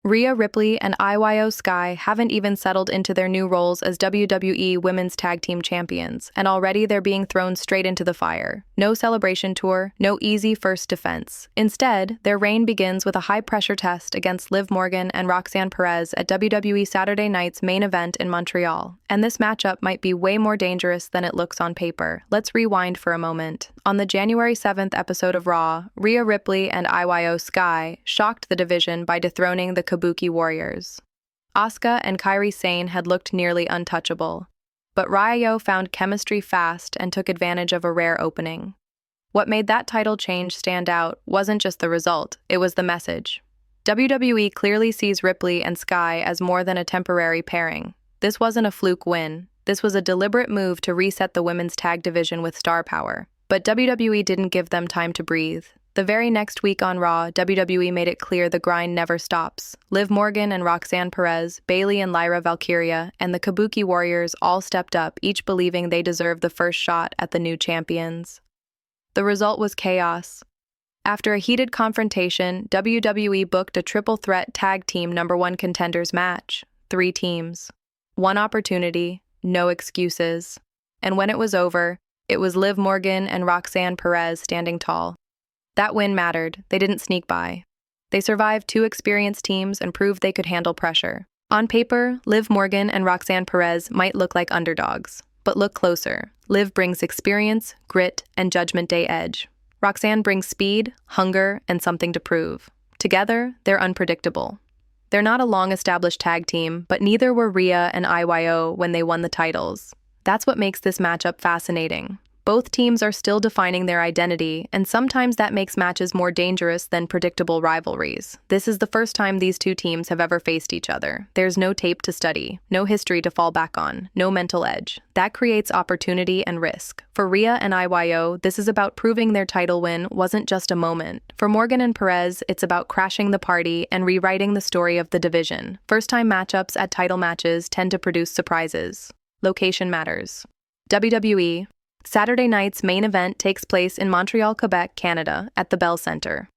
Rhea Ripley and IYO Sky haven't even settled into their new roles as WWE Women's Tag Team Champions, and already they're being thrown straight into the fire. No celebration tour, no easy first defense. Instead, their reign begins with a high-pressure test against Liv Morgan and Roxanne Perez at WWE Saturday Night's main event in Montreal. And this matchup might be way more dangerous than it looks on paper. Let's rewind for a moment. On the January 7th episode of Raw, Rhea Ripley and IYO Sky shocked the division by dethroning the Kabuki Warriors. Asuka and Kairi Sane had looked nearly untouchable, but RHIYO found chemistry fast and took advantage of a rare opening. What made that title change stand out wasn't just the result, it was the message. WWE clearly sees Ripley and Sky as more than a temporary pairing. This wasn't a fluke win. This was a deliberate move to reset the women's tag division with star power. But WWE didn't give them time to breathe. The very next week on Raw, WWE made it clear the grind never stops. Liv Morgan and Roxanne Perez, Bayley and Lyra Valkyria, and the Kabuki Warriors all stepped up, each believing they deserved the first shot at the new champions. The result was chaos. After a heated confrontation, WWE booked a triple-threat tag team #1 contenders match. 3 teams. 1 opportunity, no excuses. And when it was over, it was Liv Morgan and Roxanne Perez standing tall. That win mattered. They didn't sneak by. They survived 2 experienced teams and proved they could handle pressure. On paper, Liv Morgan and Roxanne Perez might look like underdogs. But look closer. Liv brings experience, grit, and Judgment Day edge. Roxanne brings speed, hunger, and something to prove. Together, they're unpredictable. They're not a long-established tag team, but neither were Rhea and IYO when they won the titles. That's what makes this matchup fascinating. Both teams are still defining their identity, and sometimes that makes matches more dangerous than predictable rivalries. This is the first time these 2 teams have ever faced each other. There's no tape to study, no history to fall back on, no mental edge. That creates opportunity and risk. For Rhea and IYO, this is about proving their title win wasn't just a moment. For Morgan and Perez, it's about crashing the party and rewriting the story of the division. First-time matchups at title matches tend to produce surprises. Location matters. WWE. Saturday night's main event takes place in Montreal, Quebec, Canada, at the Bell Centre.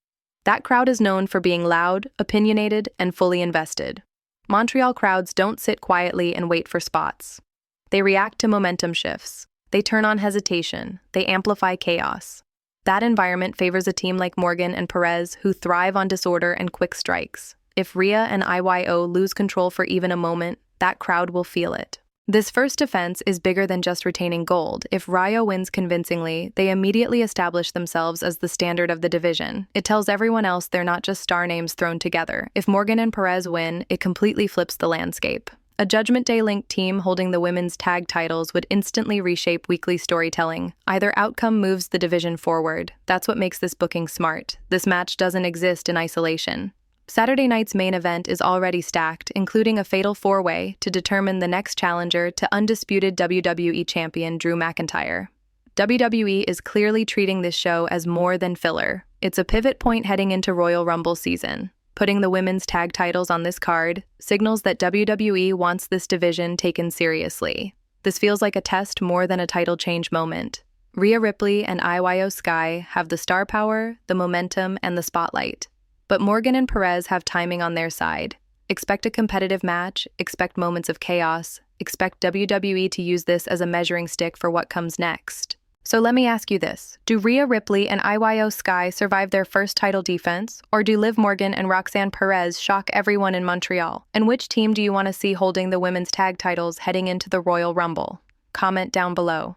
That crowd is known for being loud, opinionated, and fully invested. Montreal crowds don't sit quietly and wait for spots. They react to momentum shifts. They turn on hesitation. They amplify chaos. That environment favors a team like Morgan and Perez who thrive on disorder and quick strikes. If Rhea and IYO lose control for even a moment, that crowd will feel it. This first defense is bigger than just retaining gold. If RHIYO wins convincingly, they immediately establish themselves as the standard of the division. It tells everyone else they're not just star names thrown together. If Morgan and Perez win, it completely flips the landscape. A Judgment Day-linked team holding the women's tag titles would instantly reshape weekly storytelling. Either outcome moves the division forward. That's what makes this booking smart. This match doesn't exist in isolation. Saturday night's main event is already stacked, including a fatal 4-way to determine the next challenger to undisputed WWE champion Drew McIntyre. WWE is clearly treating this show as more than filler. It's a pivot point heading into Royal Rumble season. Putting the women's tag titles on this card signals that WWE wants this division taken seriously. This feels like a test more than a title change moment. Rhea Ripley and IYO Sky have the star power, the momentum, and the spotlight. But Morgan and Perez have timing on their side. Expect a competitive match, expect moments of chaos, expect WWE to use this as a measuring stick for what comes next. So let me ask you this. Do Rhea Ripley and IYO Sky survive their first title defense, or do Liv Morgan and Roxanne Perez shock everyone in Montreal? And which team do you want to see holding the women's tag titles heading into the Royal Rumble? Comment down below.